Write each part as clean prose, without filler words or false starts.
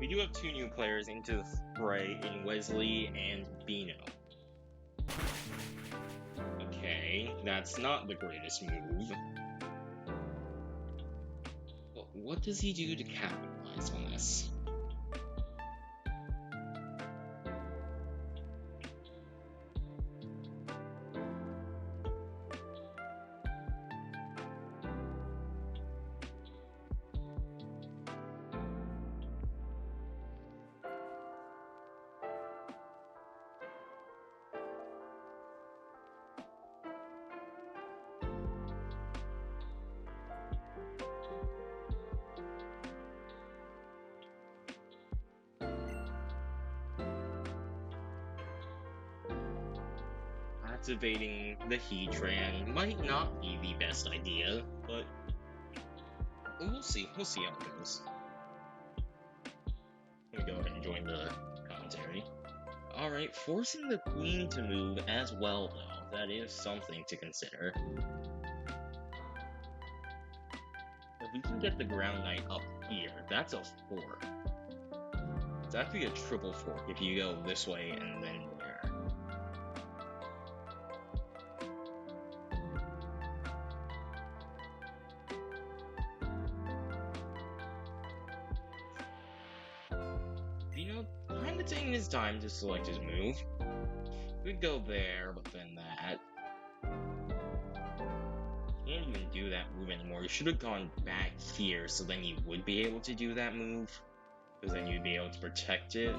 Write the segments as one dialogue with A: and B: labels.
A: We do have two new players into the fray in Wesley and Beno. Okay, that's not the greatest move. But what does he do to capitalize on this? Activating the Heatran might not be the best idea, but we'll see. We'll see how it goes. Let me go ahead and join the commentary. Alright, forcing the Queen to move as well, though. That is something to consider. If we can get the Ground Knight up here, that's a fork. It's actually a triple fork if you go this way and then there. Kind of taking his time to select his move. We'd go there, but then that. Can't even do that move anymore. You should have gone back here so then you would be able to do that move. Because then you'd be able to protect it.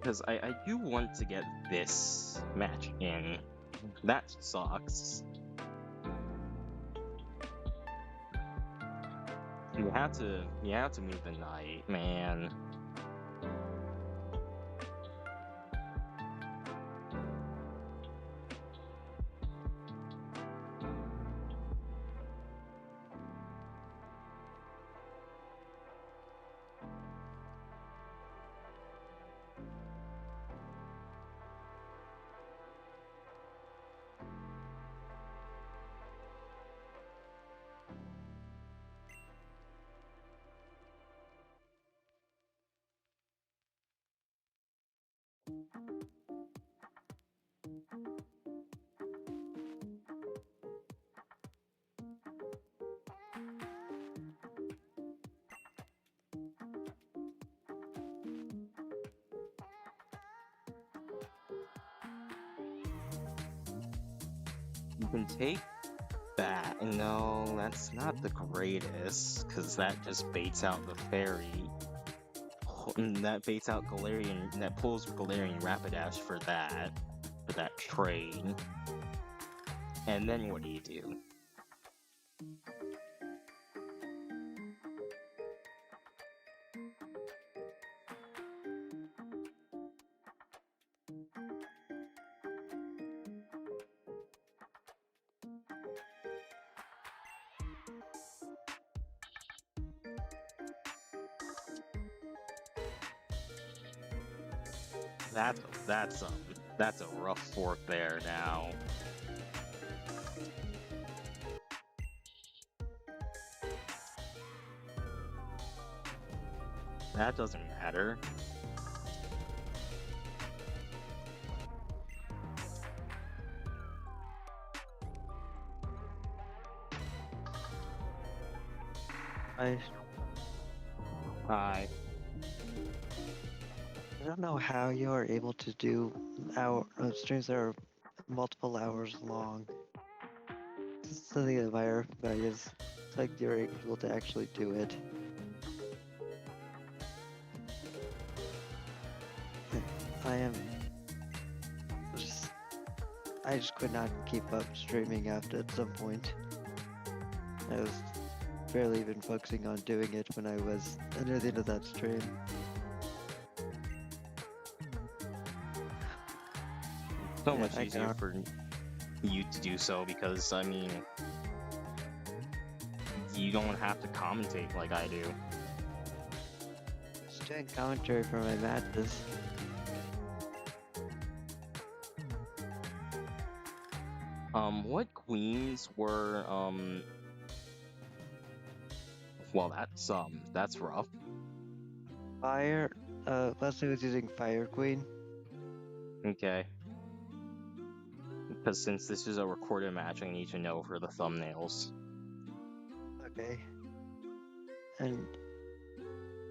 A: Because I do want to get this match in. That sucks. You have to move the knight, man. You can take that. No, that's not the greatest, because that just baits out the fairy. That baits out Galarian, that pulls Galarian Rapidash for that trade. And then what do you do? That's a rough fork there now. That doesn't matter. Hi.
B: I don't know how you are able to do streams that are multiple hours long. This is something that my is like you're able to actually do it. I just could not keep up streaming after at some point. barely even focusing on doing it when I was near the end of that stream.
A: So
B: Yeah,
A: much
B: I
A: easier
B: can.
A: for you to do so because, I mean, you don't have to commentate like I do.
B: Just doing commentary for my matches.
A: What queens were, well, that's rough.
B: Fire. Wesley was using Fire Queen.
A: Okay. Because since this is a recorded match, I need to know for the thumbnails.
B: Okay. And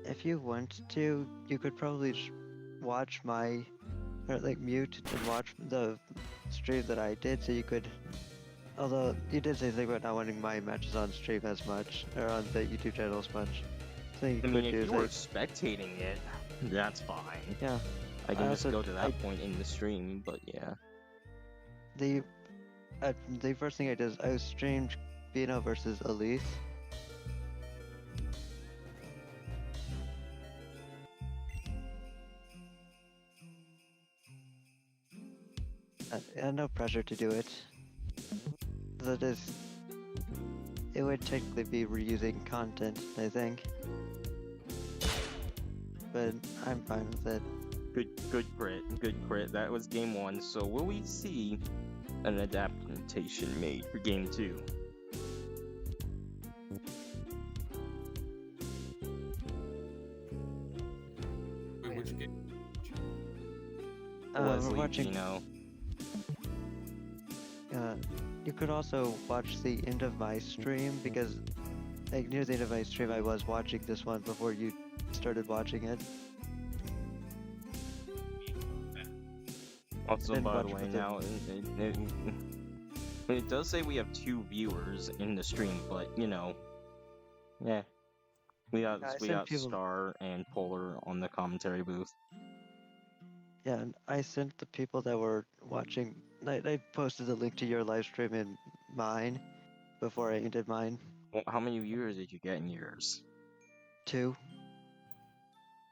B: if you want to, you could probably watch my, or like mute and watch the stream that I did, so you could. Although you did say something about not wanting my matches on stream as much, or on the YouTube channel as much. So you
A: I mean,
B: could
A: if
B: do
A: you were
B: like,
A: spectating it, that's fine.
B: yeah.
A: I can just
B: also
A: go to that point in the stream, but yeah.
B: the the first thing I did is I streamed Beno versus Elise. I had no pressure to do it. That is, it would technically be reusing content, I think. But I'm fine with it.
A: Good crit. That was game 1, so will we see an adaptation made for game 2?
C: Wait, which game?
B: We're
A: Wesley,
B: watching.
A: Beno.
B: You could also watch the end of my stream because, like, near the end of my stream, I was watching this one before you started watching it.
A: Also,
B: Then
A: by the
B: watch
A: way,
B: with the-
A: now it does say we have 2 viewers in the stream, but you know, yeah, we got
B: I sent people.
A: Star and Polar on the commentary booth.
B: Yeah, and I sent the people that were watching. I posted the link to your live stream in mine before I ended mine.
A: Well, how many viewers did you get in yours?
B: 2,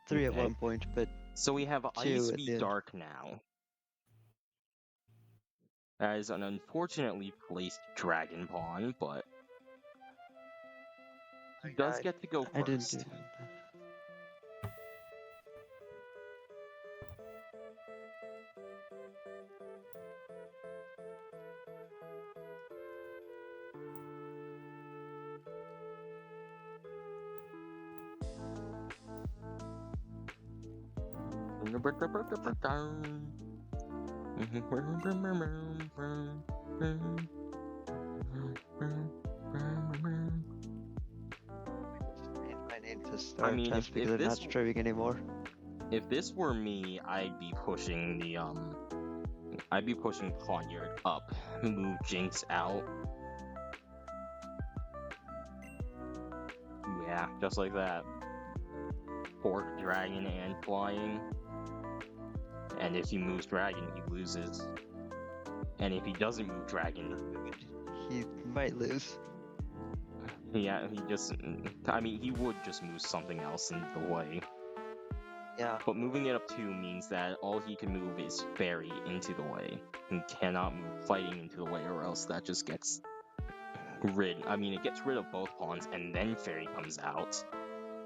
B: 3 at
A: Okay.
B: one point, but
A: So we have
B: 2
A: Ice
B: at
A: v
B: the end.
A: Dark now. That is an unfortunately placed Dragon Pawn, but he does get to go
B: I didn't do
A: first.
B: I need to start
A: mean,
B: test because
A: if
B: I'm not
A: this
B: streaming anymore.
A: if this were me, I'd be pushing the I'd be pushing Poniard up, move Jinx out. Yeah, just like that. Fork Dragon and flying. And if he moves Dragon, he loses. And if he doesn't move Dragon,
B: He might lose.
A: yeah, I mean, he would just move something else in the way.
B: Yeah.
A: But moving it up 2 means that all he can move is Fairy into the way. He cannot move Fighting into the way, or else that just gets it gets rid of both pawns, and then Fairy comes out.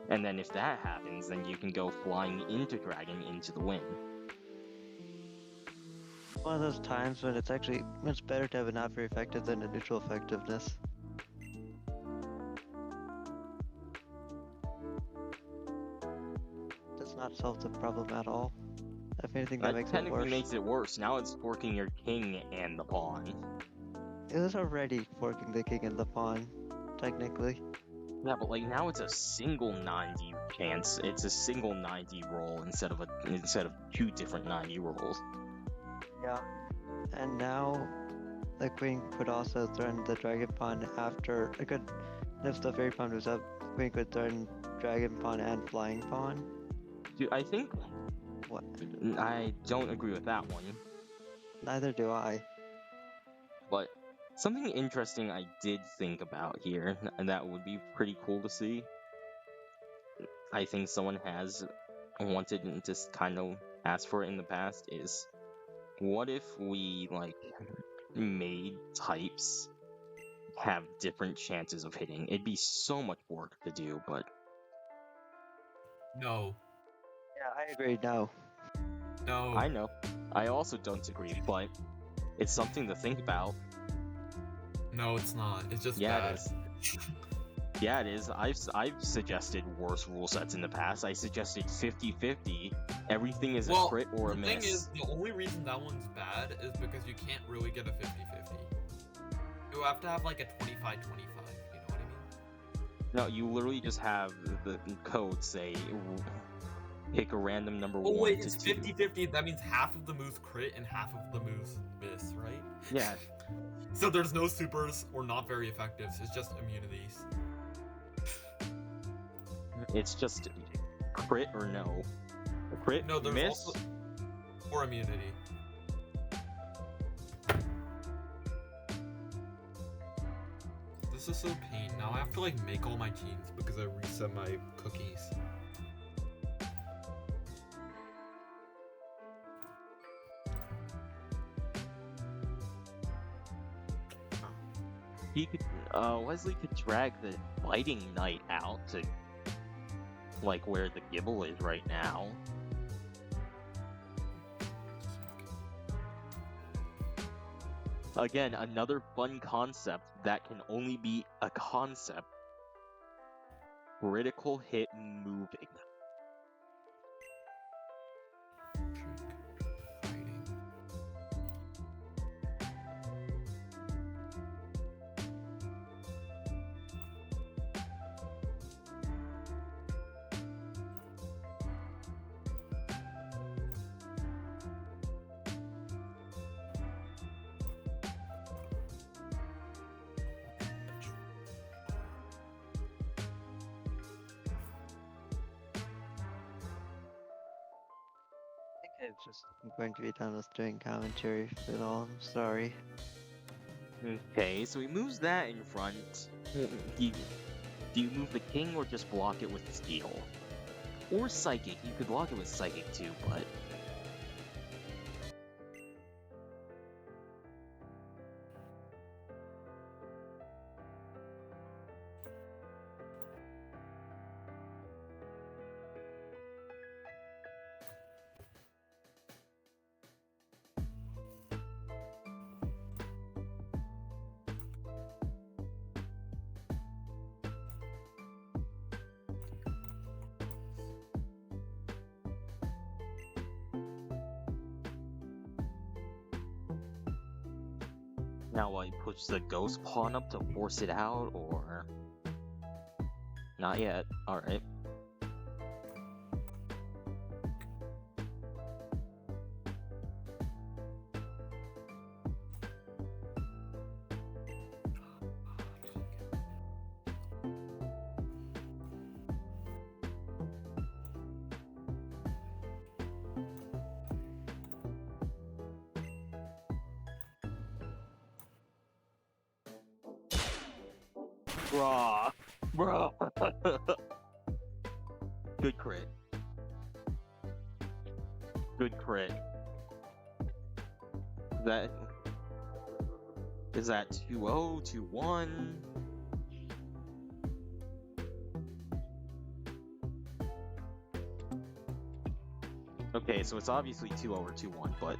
A: And then if that happens, then you can go flying into Dragon into the win.
B: One of those times when it's better to have a not very effective than a neutral effectiveness. Does not solve the problem at all. If anything, that makes it
A: technically
B: worse.
A: makes it worse. Now it's forking your king and the pawn.
B: It was already forking the king and the pawn, technically.
A: Yeah, but like now it's a single 90 chance. It's a single 90 roll instead of 2 different 90 rolls.
B: Yeah. And now the queen could also threaten the dragon pawn after if the fairy pawn was up, queen could threaten dragon pawn and flying pawn.
A: Dude, I think
B: What?
A: I don't agree with that one.
B: Neither do I.
A: But Something interesting I did think about here, and that would be pretty cool to see. I think someone has wanted and just kind of asked for it in the past is, what if we like made types have different chances of hitting? It'd be so much work to do, but
C: No.
B: Yeah, I agree. No.
C: No.
A: I know. I also don't agree, but it's something to think about.
C: No, it's not. It's just
A: Yeah,
C: bad.
A: it is. Yeah, it is. I've suggested worse rule sets in the past. I suggested 50-50. Everything is a
C: Well,
A: crit or a
C: the thing
A: miss.
C: is, the only reason that one's bad is because you can't really get a 50-50. You have to have like a 25-25, you know what I mean?
A: No, you literally just have the code say pick a random number
C: Oh
A: 1
C: wait,
A: to
C: it's
A: 2.
C: 50-50, that means half of the moves crit and half of the moves miss, right?
A: Yeah,
C: So there's no supers or not very effectives, it's just immunities.
A: it's just crit or no. Crit,
C: No, there's
A: miss.
C: also... or immunity. This is so pain. Now I have to like make all my teams because I reset my cookies.
A: He could, Wesley could drag the Biting Knight out to, like, where the Gibble is right now. Again, another fun concept that can only be a concept. Critical hit moving.
C: Fighting.
B: I think I'm just going to be done with doing commentary for it all. I'm sorry.
A: Okay, so he moves that in front. Do you move the king or just block it with steel? Or psychic? You could block it with psychic too, but now I push the ghost pawn up to force it out, or not yet. All right. Bruh. Bruh. Good crit. Good crit. Is that 2-0, 2-1? Okay, so it's obviously 2-0 or 2-1, but